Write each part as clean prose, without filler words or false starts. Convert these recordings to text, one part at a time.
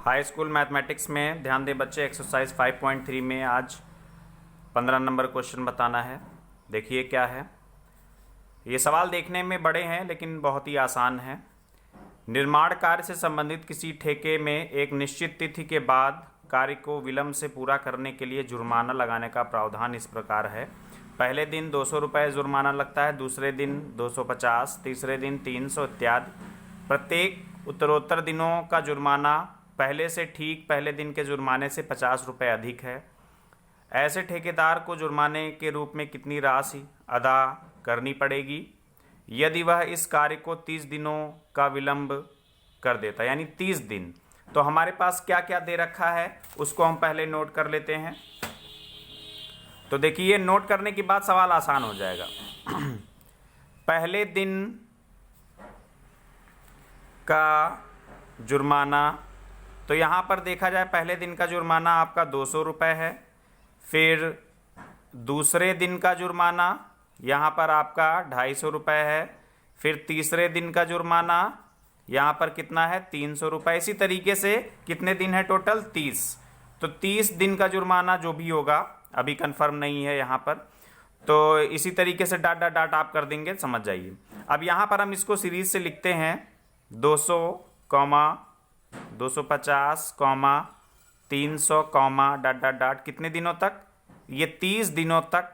High school mathematics में ध्यान दें बच्चे, एक्सरसाइज 5.3 में आज 15 नंबर क्वेश्चन बताना है। देखिए क्या है। ये सवाल देखने में बड़े हैं लेकिन बहुत ही आसान है। निर्माण कार्य से संबंधित किसी ठेके में एक निश्चित तिथि के बाद कार्य को विलंब से पूरा करने के लिए जुर्माना लगाने का प्रावधान इस प्रकार है। पहले दिन 200 रुपये जुर्माना लगता है, दूसरे दिन 250, तीसरे दिन 300 इत्यादि। प्रत्येक उत्तरोत्तर दिनों का जुर्माना पहले से ठीक पहले दिन के जुर्माने से 50 रुपये अधिक है। ऐसे ठेकेदार को जुर्माने के रूप में कितनी राशि अदा करनी पड़ेगी यदि वह इस कार्य को 30 दिनों का विलंब कर देता, यानी 30 दिन। तो हमारे पास क्या क्या दे रखा है उसको हम पहले नोट कर लेते हैं। तो देखिए, नोट करने के बाद सवाल आसान हो जाएगा। पहले दिन का जुर्माना, तो यहाँ पर देखा जाए पहले दिन का जुर्माना आपका 200 रुपये है। फिर दूसरे दिन का जुर्माना यहाँ पर आपका 250 रुपये है। फिर तीसरे दिन का जुर्माना यहाँ पर कितना है, 300 रुपये। इसी तरीके से कितने दिन है टोटल, 30। तो 30 दिन का जुर्माना जो भी होगा, अभी कंफर्म नहीं है यहाँ पर, तो इसी तरीके से डाट डाट डाट आप कर देंगे, समझ जाइए। अब यहाँ पर हम इसको सीरीज से लिखते हैं 200, 250, 300, डाट डाट डाट। कितने दिनों तक, ये 30 दिनों तक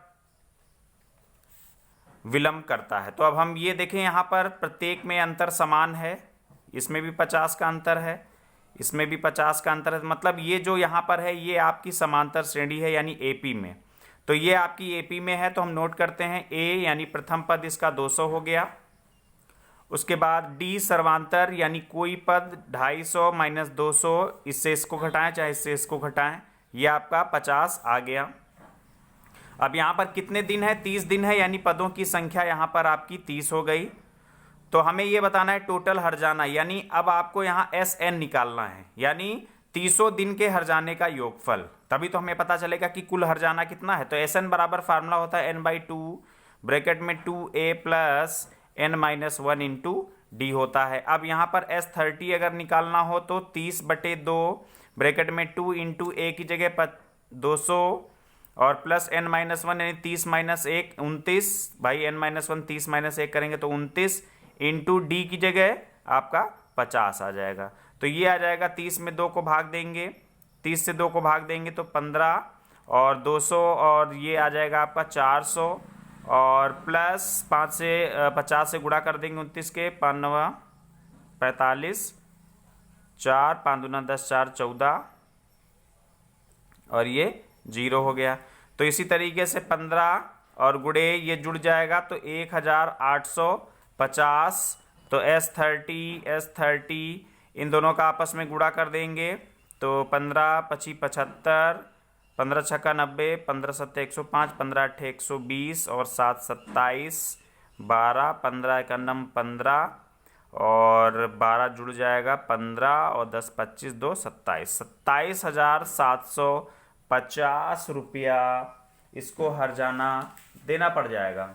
विलंब करता है। तो अब हम ये देखें, यहाँ पर प्रत्येक में अंतर समान है। इसमें भी 50 का अंतर है, इसमें भी 50 का अंतर है। मतलब ये जो यहाँ पर है ये आपकी समांतर श्रेणी है, यानी एपी में। तो ये आपकी एपी में है, तो हम नोट करते हैं ए यानी प्रथम पद इसका 200 हो गया। उसके बाद डी सर्वांतर यानी कोई पद 250 माइनस 200, इससे इसको घटाएं चाहे इससे इसको घटाएं, ये आपका 50 आ गया। अब यहाँ पर कितने दिन है, 30 दिन है, यानी पदों की संख्या यहाँ पर आपकी 30 हो गई। तो हमें ये बताना है टोटल हर्जाना, यानी अब आपको यहाँ एस एन निकालना है, यानी 30 दिन के हर्जाने का योगफल। तभी तो हमें पता चलेगा कि कुल हर्जाना कितना है। तो एस एन बराबर फार्मूला होता है n/2 ब्रैकेट में 2a plus n-1 into D होता है। अब यहाँ पर S30 अगर निकालना हो तो 30/2 ब्रैकेट में 2 इंटू ए की जगह 200 और प्लस n-1 यानी 30 माइनस 1 29। भाई n-1 30 माइनस 1 करेंगे तो 29 इंटू डी की जगह आपका 50 आ जाएगा। तो ये आ जाएगा 30 में 2 को भाग देंगे, 30 से 2 को भाग देंगे तो 15 और 200 और ये आ जाएगा आपका 400 और प्लस 5 से 50 से गुणा कर देंगे 29 के 5 9 45, 4 5 दूना 10 4 14 और ये 0 हो गया। तो इसी तरीके से 15 और गुणे ये जुड़ जाएगा तो 1850। तो S30 इन दोनों का आपस में गुणा कर देंगे तो 15 25 75, 15 छक्का 90, 15 सत्ते 105, 15 अट्ठे 120 और 7 27 12, 15 इक्यानम 15 और 12 जुड़ जाएगा 15 और 10 25 2 27, 27,750 रुपया इसको हर्जाना देना पड़ जाएगा।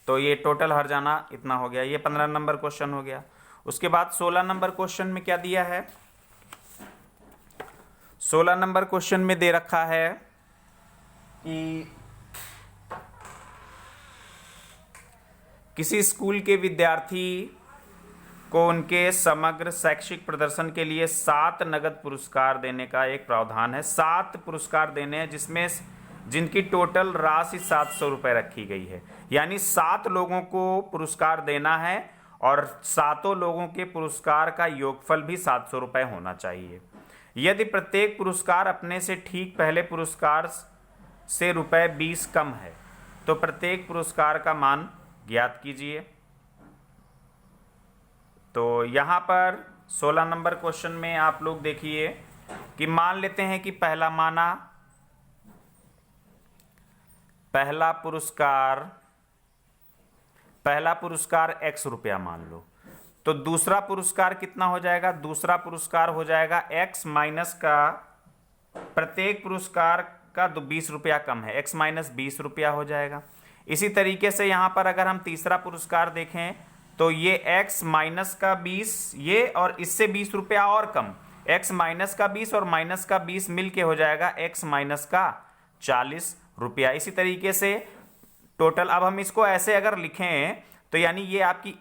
तो ये टोटल हर्जाना इतना हो गया। ये 15 नंबर क्वेश्चन हो गया। उसके बाद 16 नंबर क्वेश्चन में क्या दिया है, 16 नंबर क्वेश्चन में दे रखा है कि किसी स्कूल के विद्यार्थी को उनके समग्र शैक्षिक प्रदर्शन के लिए 7 नगद पुरस्कार देने का एक प्रावधान है। 7 पुरस्कार देने हैं जिसमें जिनकी टोटल राशि 700 रुपये रखी गई है, यानी 7 लोगों को पुरस्कार देना है और 7 लोगों के पुरस्कार का योगफल भी 700 रुपये होना चाहिए। यदि प्रत्येक पुरस्कार अपने से ठीक पहले पुरस्कार से रुपये 20 कम है तो प्रत्येक पुरस्कार का मान ज्ञात कीजिए। तो यहाँ पर 16 नंबर क्वेश्चन में आप लोग देखिए कि मान लेते हैं कि पहला पुरस्कार x रुपया मान लो, तो दूसरा पुरस्कार कितना हो जाएगा, दूसरा पुरस्कार हो जाएगा x माइनस का प्रत्येक पुरस्कार का 20 रुपया कम है, x - 20 रुपया हो जाएगा। इसी तरीके से यहाँ पर अगर हम तीसरा पुरस्कार देखें तो ये x माइनस का 20 ये, और इससे 20 रुपया और कम, x माइनस का 20 और माइनस का 20 मिल के हो जाएगा x माइनस का 40 रुपया। इसी तरीके से टोटल, अब हम इसको ऐसे अगर लिखें तो यानी ये आपकी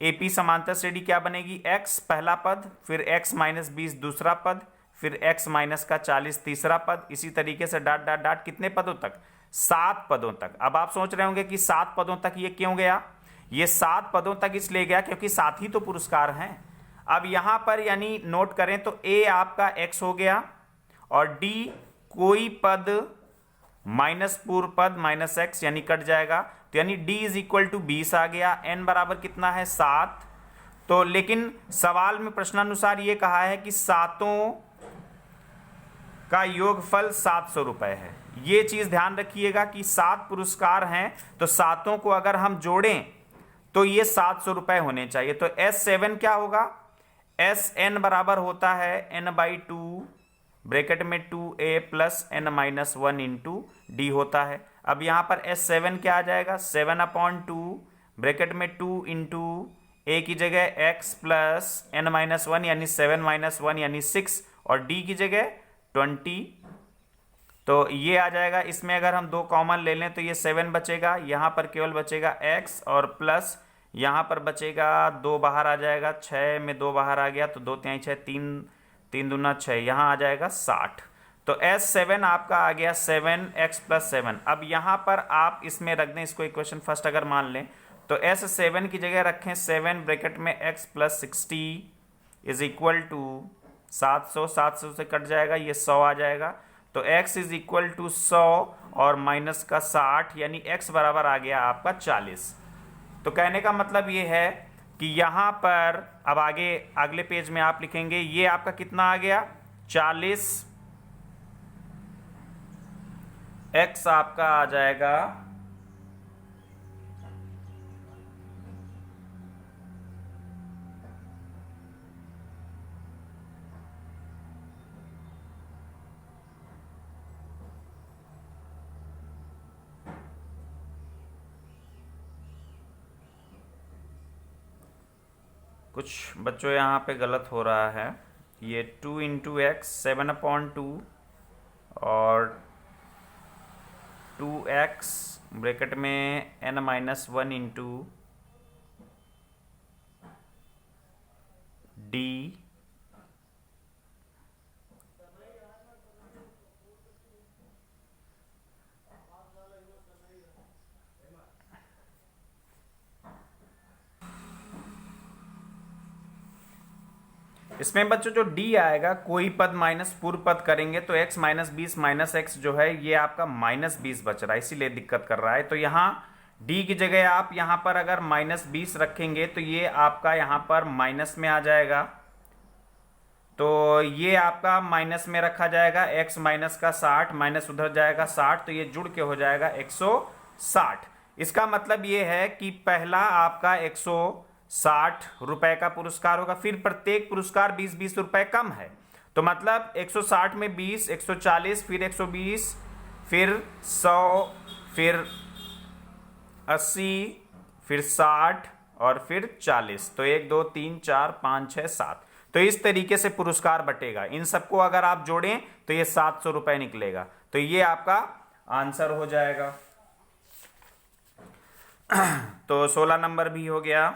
एपी समांतर श्रेणी क्या बनेगी, x पहला पद, फिर x माइनस 20 दूसरा पद, फिर x माइनस का 40 तीसरा पद, इसी तरीके से डॉट डॉट डॉट कितने पदों तक, 7 पदों तक। अब आप सोच रहे होंगे कि 7 पदों तक ये क्यों गया, ये 7 पदों तक इसलिए गया क्योंकि 7 ही तो पुरस्कार हैं। अब यहां पर यानी नोट करें तो a आपका x हो गया और d कोई पद माइनस पूर्व पद माइनस x यानी कट जाएगा, तो यानी d इज इक्वल टू 20 आ गया। n बराबर कितना है, 7। तो लेकिन सवाल में प्रश्नानुसार ये कहा है कि सातों का योगफल 700 रुपए है। ये चीज ध्यान रखिएगा कि 7 पुरस्कार हैं तो सातों को अगर हम जोड़ें तो ये 700 रुपए होने चाहिए। तो S7 क्या होगा, Sn बराबर होता है n/2 ब्रैकेट में 2a plus n-1 into D होता है। अब यहां पर S7 क्या आ जाएगा, 7/2 ब्रैकेट में 2 इंटू a की जगह x प्लस n-1 यानी 7-1 यानी 6 और d की जगह 20। तो ये आ जाएगा, इसमें अगर हम 2 कॉमन ले लें तो ये 7 बचेगा, यहाँ पर केवल बचेगा x और प्लस यहाँ पर बचेगा 2 बाहर आ जाएगा, 6 में 2 बाहर आ गया तो 2 तिहाई 6, 3 दूना 6, यहाँ आ जाएगा 60। तो S7 आपका आ गया 7x प्लस 7। अब यहाँ पर आप इसमें रख दें इसको, इक्वेशन फर्स्ट अगर मान लें तो S7 की जगह रखें 7 ब्रैकेट में x plus 60 is equal to 700, 700 से कट जाएगा ये 100 आ जाएगा। तो x इज इक्वल टू 100 और माइनस का 60 यानी x बराबर आ गया आपका 40। तो कहने का मतलब ये है कि यहाँ पर अब आगे अगले पेज में आप लिखेंगे ये आपका कितना आ गया, 40, x आपका आ जाएगा कुछ बच्चों यहाँ पे गलत हो रहा है, ये 2 इंटू एक्स 7/2 और 2x ब्रैकेट में n-1 इंटू डी इसमें बच्चों जो d आएगा कोई पद माइनस पूर्व पद करेंगे तो x माइनस 20 माइनस x जो है ये आपका माइनस 20 बच रहा है, इसीलिए दिक्कत कर रहा है। तो यहाँ d की जगह आप यहाँ पर अगर माइनस 20 रखेंगे तो ये आपका यहाँ पर माइनस में आ जाएगा, तो ये आपका माइनस में रखा जाएगा। x माइनस का 60 माइनस उधर जाएगा 60 तो ये जुड़ के हो जाएगा 160। इसका मतलब ये है कि पहला आपका 160 रुपए का पुरस्कार होगा, फिर प्रत्येक पुरस्कार 20-20 रुपए कम है, तो मतलब 160 में 20, 140, फिर 120, फिर 100, फिर 80, फिर 60 और फिर 40। तो 1 2 3 4 5 6 7, तो इस तरीके से पुरस्कार बटेगा। इन सबको अगर आप जोड़ें तो ये 700 रुपए निकलेगा। तो ये आपका आंसर हो जाएगा। तो 16 नंबर भी हो गया।